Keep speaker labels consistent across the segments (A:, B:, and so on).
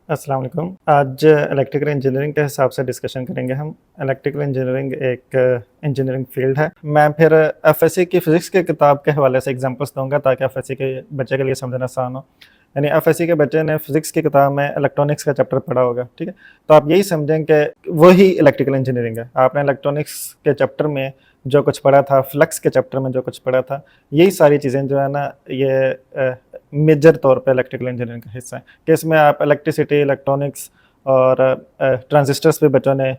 A: अस्सलाम वालेकुम। आज इलेक्ट्रिकल इंजीनियरिंग के हिसाब से डिस्कशन करेंगे हम। इलेक्ट्रिकल इंजीनियरिंग एक इंजीनियरिंग फील्ड है। मैं फिर एफएससी की फ़िज़िक्स की किताब के हवाले से एग्जांपल्स दूंगा ताकि एफएससी के बच्चे के लिए समझना आसान हो। यानी एफएससी के बच्चे ने फ़िज़िक्स की किताब में इलेक्ट्रॉनिक्स का चैप्टर पढ़ा होगा, ठीक है? तो आप यही समझें कि वही इलेक्ट्रिकल इंजीनियरिंग है। आपने इलेक्ट्रॉनिक्स के चैप्टर में जो कुछ पढ़ा था, फ्लक्स के चैप्टर में जो कुछ पढ़ा था, यही सारी चीज़ें जो है ना, ये मेजर तौर पे इलेक्ट्रिकल इंजीनियरिंग का हिस्सा है कि इसमें आप इलेक्ट्रिसिटी, इलेक्ट्रॉनिक्स और ट्रांजिस्टर्स भी बच्चों ने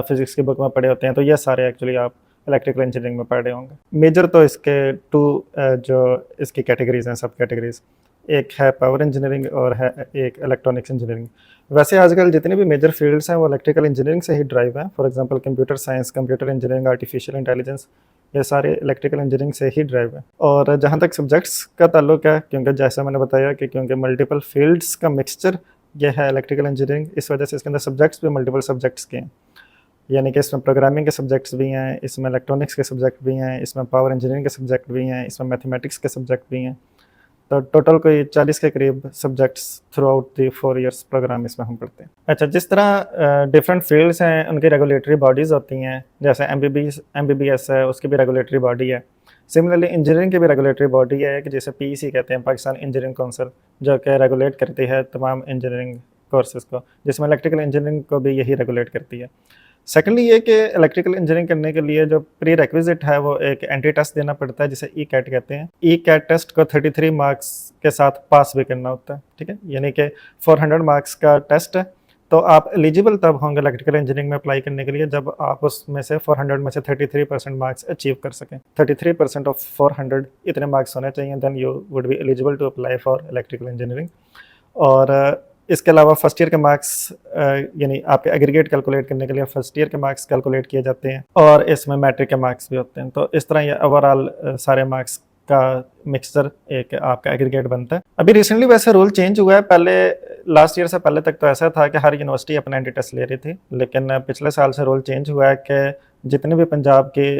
A: फिजिक्स की बुक में पढ़े होते हैं, तो ये सारे एक्चुअली आप इलेक्ट्रिकल इंजीनियरिंग में पढ़ रहे होंगे। मेजर तो इसके टू जो इसकी कैटेगरीज हैं, सब कैटेगरीज, एक है पावर इंजीनियरिंग और है एक इलेक्ट्रॉनिक्स इंजीनियरिंग। वैसे आजकल जितने भी मेजर फील्ड्स हैं वो इलेक्ट्रिकल इंजीनियरिंग से ही ड्राइव हैं। For example computer science, computer engineering, artificial intelligence, ये सारे इलेक्ट्रिकल इंजीनियरिंग से ही ड्राइव है। और जहाँ तक सब्जेक्ट्स का ताल्लुक है, क्योंकि जैसा मैंने बताया कि क्योंकि मल्टीपल फील्ड्स का मिक्सचर ये है इलेक्ट्रिकल इंजीनियरिंग, इस वजह से इसके अंदर सब्जेक्ट्स भी मल्टीपल सब्जेक्ट्स के हैं। यानी कि इसमें प्रोग्रामिंग के सब्जेक्ट्स भी हैं, इसमें इलेक्ट्रॉनिक्स के सब्जेक्ट भी हैं, इसमें पावर इंजीनियरिंग के सब्जेक्ट भी हैं, इसमें मैथमेटिक्स के सब्जेक्ट भी हैं। तो टोटल कोई 40 के करीब subjects throughout the 4 years program इसमें हम पढ़ते हैं। अच्छा, जिस तरह डिफरेंट फील्ड्स हैं उनकी रेगुलेटरी बॉडीज़ होती हैं, जैसे एमबीबीएस है, उसकी भी रेगुलेटरी बॉडी है। सिमिलरली इंजीनियरिंग की भी रेगुलेटरी बॉडी है कि जैसे पीईसी कहते हैं, पाकिस्तान इंजीनियरिंग काउंसिल, जो कि रेगुलेट करती है तमाम इंजीनियरिंग कोर्सेज़ को, जिसमें इलेक्ट्रिकल इंजीनियरिंग को भी यही रेगुलेट करती है। सेकेंडली ये कि इलेक्ट्रिकल इंजीनियरिंग करने के लिए जो प्री रेक्विजिट है वो एक एंट्री टेस्ट देना पड़ता है, जिसे ई कैट कहते हैं। ई कैट टेस्ट को 33 मार्क्स के साथ पास भी करना होता है, ठीक है? यानी कि 400 मार्क्स का टेस्ट है, तो आप एलिजिबल तब होंगे इलेक्ट्रिकल इंजीनियरिंग में अप्लाई करने के लिए जब आप उसमें से 400 में से 33% मार्क्स अचीव कर सकें। 33% ऑफ 400 इतने मार्क्स होने चाहिए, then you would be eligible to apply for electrical engineering. और इसके अलावा फर्स्ट ईयर के मार्क्स, यानी आपके एग्रीगेट कैलकुलेट करने के लिए फर्स्ट ईयर के मार्क्स कैलकुलेट किए जाते हैं, और इसमें मैट्रिक के मार्क्स भी होते हैं। तो इस तरह ये ओवरऑल सारे मार्क्स का मिक्सचर एक आपका एग्रीगेट बनता है। अभी रिसेंटली वैसे रूल चेंज हुआ है। पहले लास्ट ईयर से पहले तक तो ऐसा था कि हर यूनिवर्सिटी अपना एंट्री टेस्ट ले रही थी, लेकिन पिछले साल से रूल चेंज हुआ है कि जितने भी पंजाब के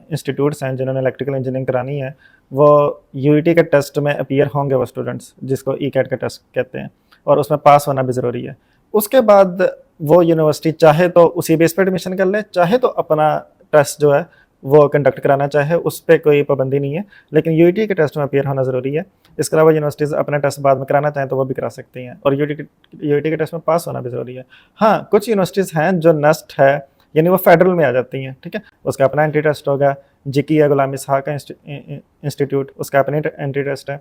A: इंस्टीट्यूट्स हैं जिन्होंने इलेक्ट्रिकल इंजीनियरिंग करानी है, वो यूईटी के टेस्ट में अपीयर होंगे वो स्टूडेंट्स, जिसको ई कैट का टेस्ट कहते हैं, और उसमें पास होना भी ज़रूरी है। उसके बाद वो यूनिवर्सिटी चाहे तो उसी बेस पर एडमिशन कर ले, चाहे तो अपना टेस्ट जो है वो कंडक्ट कराना चाहे, उस पर कोई पाबंदी नहीं है, लेकिन यूईटी के टेस्ट में अपीयर होना ज़रूरी है। इसके अलावा यूनिवर्सिटीज़ अपना टेस्ट बाद में कराना चाहें तो वो भी करा सकती हैं, और यूईटी के टेस्ट में पास होना भी ज़रूरी है। हाँ, कुछ यूनिवर्सिटीज़ हैं जो नस्ट है, यानी वो फेडरल में आ जाती हैं, ठीक है? उसका अपना एंट्री टेस्ट होगा। जिकी है गुलाम इसहाक इंस्टीट्यूट, उसका अपना एंट्री टेस्ट है।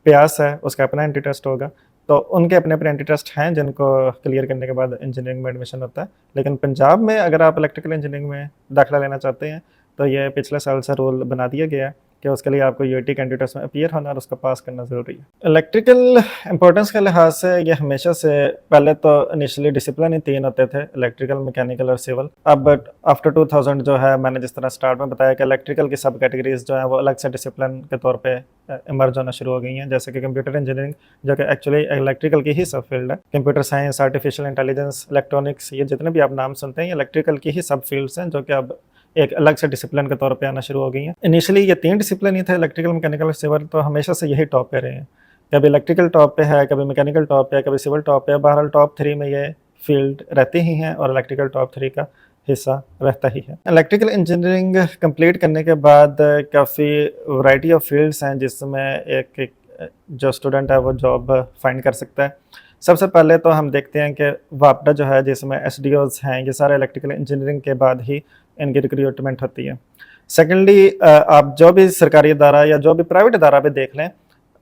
A: प्यास है, उसका अपना एंट्री टेस्ट होगा। तो उनके अपने अपने एंट्री टेस्ट हैं जिनको क्लियर करने के बाद इंजीनियरिंग में एडमिशन होता है। लेकिन पंजाब में अगर आप इलेक्ट्रिकल इंजीनियरिंग में दाखिला लेना चाहते हैं तो ये पिछले साल से रूल बना दिया गया है कि उसके लिए आपको यूईटी के एंट्री टेस्ट में अपीयर होना और उसको पास करना ज़रूरी है। इलेक्ट्रिकल इंपॉर्टेंस के लिहाज से ये हमेशा से, पहले तो इनिशियली डिसिप्लिन ही 3 होते थे, इलेक्ट्रिकल, मैकेनिकल और सिविल। अब आफ्टर 2000 जो है, मैंने जिस तरह स्टार्ट में बताया कि इलेक्ट्रिकल की सब कैटेगरीज जो है वो अलग से डिसिप्लिन के तौर पर इमर्ज होना शुरू हो गई हैं, जैसे कि कंप्यूटर इंजीनियरिंग, जो कि एक्चुअली इलेक्ट्रिकल की ही सब फील्ड है। Computer science, artificial intelligence, electronics, ये जितने भी आप नाम सुनते हैं ये इलेक्ट्रिकल की ही सब फील्ड्स हैं, जो कि अब एक अलग से डिसिप्लिन के तौर पे आना शुरू हो गई हैं। इनिशियली ये 3 डिसिप्लिन ही थे, इलेक्ट्रिकल, मैकेनिकल और सिविल, तो हमेशा से यही टॉप पे रहे हैं। कभी इलेक्ट्रिकल टॉप पे है, कभी मैकेनिकल टॉप पे है, कभी सिविल टॉप पे है। बहरहाल टॉप 3 में ये फील्ड रहती ही हैं और इलेक्ट्रिकल टॉप 3 का हिस्सा रहता ही है। इलेक्ट्रिकल इंजीनियरिंग कंप्लीट करने के बाद काफ़ी वैरायटी ऑफ फील्ड्स हैं जिसमें एक जो स्टूडेंट है वो जॉब फाइंड कर सकता है। सबसे पहले तो हम देखते हैं कि वापडा जो है, जिसमें एसडीओज हैं, ये सारे इलेक्ट्रिकल इंजीनियरिंग के बाद ही इनकी रिक्रूटमेंट होती है। सेकेंडली, आप जो भी सरकारी इदारा या जो भी प्राइवेट इदारा पे देख लें,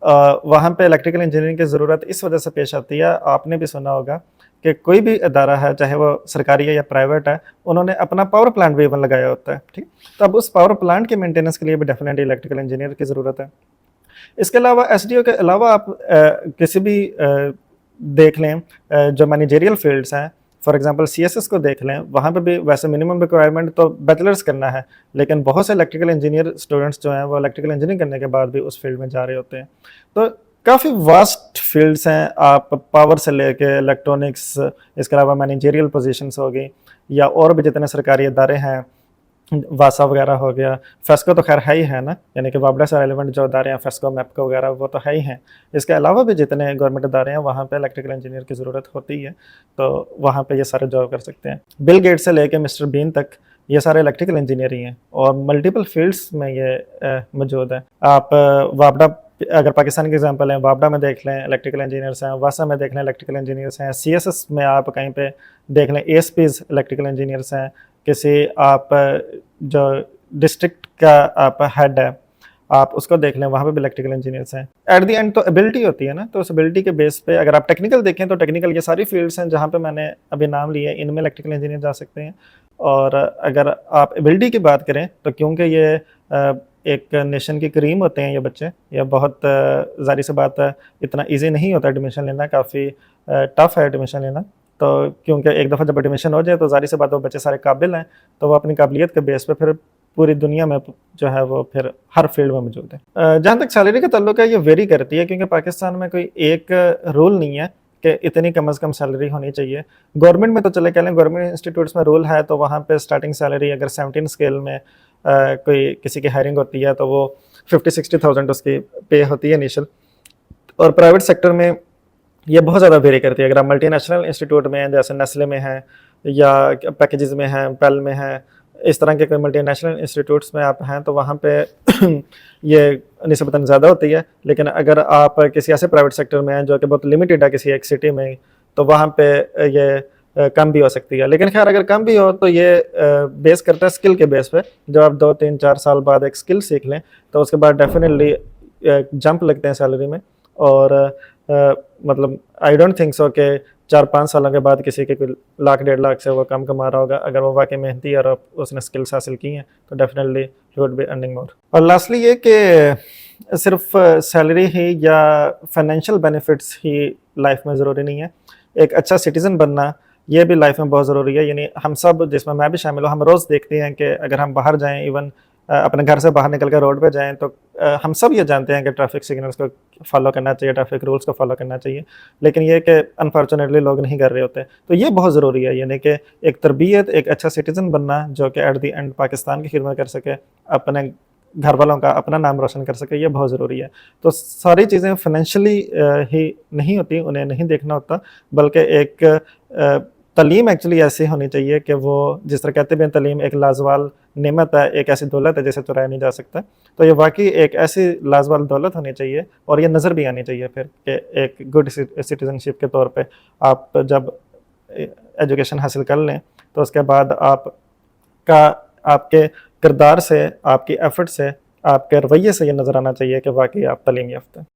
A: वहाँ पे इलेक्ट्रिकल इंजीनियरिंग की ज़रूरत इस वजह से पेश आती है। आपने भी सुना होगा कि कोई भी इदारा है, चाहे वो सरकारी है या प्राइवेट है, उन्होंने अपना पावर प्लांट भी इवन लगाया होता है, ठीक? तो अब उस पावर प्लांट के मेंटेनेंस के लिए भी डेफिनेटली इलेक्ट्रिकल इंजीनियर की ज़रूरत है। इसके अलावा एसडीओ के अलावा आप किसी भी देख लें जो मैनेजरियल फील्ड्स हैं, फॉर एग्जांपल सीएसएस को देख लें, वहाँ पे भी वैसे मिनिमम रिक्वायरमेंट तो बैचलर्स करना है, लेकिन बहुत से इलेक्ट्रिकल इंजीनियर स्टूडेंट्स जो हैं वो इलेक्ट्रिकल इंजीनियरिंग करने के बाद भी उस फील्ड में जा रहे होते हैं। तो काफ़ी वास्ट फील्ड्स हैं, आप पावर से लेके इलेक्ट्रॉनिक्स, इसके अलावा मैनेजरियल पोजीशंस हो गई, या और भी जितने सरकारी इदारे हैं, वासा वगैरह हो गया, फेस्को तो खैर है ही है ना, यानी कि वापडा से रेलिवेंट जो अदारे हैं फेस्को, मैपको वगैरह वो तो है ही हैं। इसके अलावा भी जितने गवर्नमेंट अदारे हैं वहाँ पे इलेक्ट्रिकल इंजीनियर की ज़रूरत होती है, तो वहाँ पे ये सारे जॉब कर सकते हैं। बिल गेट्स से लेके मिस्टर बीन तक ये सारे इलेक्ट्रिकल इंजीनियर ही हैं और मल्टीपल फील्ड्स में ये मौजूद है। आप वापडा अगर पाकिस्तान के एग्जांपल हैं, वापडा में देख लें इलेक्ट्रिकल इंजीनियर्स हैं, वासा में देख लें इलेक्ट्रिकल इंजीनियर्स हैं, सीएसएस में आप कहीं पे देख लें एएसपीज इलेक्ट्रिकल इंजीनियर्स हैं, किसी आप जो डिस्ट्रिक्ट का आप हेड है आप उसको देख लें, वहाँ पे भी इलेक्ट्रिकल इंजीनियर्स हैं। एट द एंड तो एबिलिटी होती है ना, तो उस एबिलिटी के बेस पे अगर आप टेक्निकल देखें तो टेक्निकल ये सारी फील्ड्स हैं जहाँ पे मैंने अभी नाम लिए, इनमें इलेक्ट्रिकल इंजीनियर जा सकते हैं। और अगर आप एबिलिटी की बात करें तो क्योंकि ये एक नेशन की क्रीम होते हैं ये बच्चे, ये बहुत ज़ाहिर सी बात है इतना ईजी नहीं होता एडमिशन लेना, काफ़ी टफ है एडमिशन लेना। तो क्योंकि एक दफ़ा जब एडमिशन हो जाए तो ज़ाहिर सी बात है वो बच्चे सारे काबिल हैं, तो वो अपनी काबिलियत के बेस पे फिर पूरी दुनिया में जो है वो फिर हर फील्ड में मौजूद है। जहाँ तक सैलरी का ताल्लुक है ये वेरी करती है, क्योंकि पाकिस्तान में कोई एक रूल नहीं है कि इतनी कम से कम सैलरी होनी चाहिए। गवर्नमेंट में तो चले कह लें, गवर्नमेंट इंस्टीट्यूट्स में रूल है तो वहाँ पे स्टार्टिंग सैलरी अगर 17 स्केल में कोई किसी की हायरिंग होती है तो वो 50-60,000 उसकी पे होती है इनिशियल। और प्राइवेट सेक्टर में ये बहुत ज़्यादा वेरी करती है। अगर आप मल्टीनेशनल इंस्टीट्यूट में जैसे नेस्ले में हैं या पैकेजेस में हैं, पेल में हैं, इस तरह के कोई मल्टीनेशनल इंस्टीट्यूट्स में आप हैं तो वहाँ पे ये निस्बतन ज़्यादा होती है। लेकिन अगर आप किसी ऐसे प्राइवेट सेक्टर में हैं जो कि बहुत लिमिटेड है किसी एक सिटी में, तो वहाँ पे ये कम भी हो सकती है। लेकिन खैर अगर कम भी हो तो ये बेस करता है स्किल के बेस पे। जब आप 2-3-4 साल बाद एक स्किल सीख लें तो उसके बाद डेफिनेटली जंप लगते हैं सैलरी में। और मतलब आई डोंट थिंक सो कि 4-5 सालों के बाद किसी के कोई लाख 1.5 लाख से वो कम कमा रहा होगा। अगर वो वाकई मेहनती है और उसने स्किल्स हासिल की हैं तो definitely he would be earning more. और लास्टली ये कि सिर्फ सैलरी ही या फाइनेंशियल बेनिफिट्स ही लाइफ में ज़रूरी नहीं है, एक अच्छा सिटीज़न बनना ये भी लाइफ में बहुत ज़रूरी है। यानी हम सब, जिसमें मैं भी शामिल हूँ, हम रोज़ देखते हैं कि अगर हम बाहर जाएँ, इवन अपने घर से बाहर निकल कर रोड पे जाएँ तो हम सब ये जानते हैं कि ट्रैफिक सिग्नल्स को फॉलो करना चाहिए, ट्रैफिक रूल्स को फॉलो करना चाहिए। लेकिन ये कि अनफॉर्चुनेटली लोग नहीं कर रहे होते, तो ये बहुत ज़रूरी है। यानी कि एक तरबियत, एक अच्छा सिटीज़न बनना जो कि एट द एंड पाकिस्तान की खिदमत कर सके, अपने घर वालों का अपना नाम रोशन कर सके, ये बहुत ज़रूरी है। तो सारी चीज़ें फाइनेंशियली ही नहीं होती, उन्हें नहीं देखना होता, बल्कि एक तालीम एक्चुअली ऐसी होनी चाहिए कि वो, जिस तरह कहते हैं तालीम एक लाजवाल नेमत है, एक ऐसी दौलत है जिसे चुराया नहीं जा सकता। तो ये वाकई एक ऐसी लाजवाल दौलत होनी चाहिए और ये नज़र भी आनी चाहिए फिर कि एक गुड सिटीजनशिप के तौर पे आप जब एजुकेशन हासिल कर लें तो उसके बाद आपके किरदार से, आपकी एफर्ट से, आपके रवैये से ये नज़र आना चाहिए कि वाकई आप तालीम याफ्ता हैं।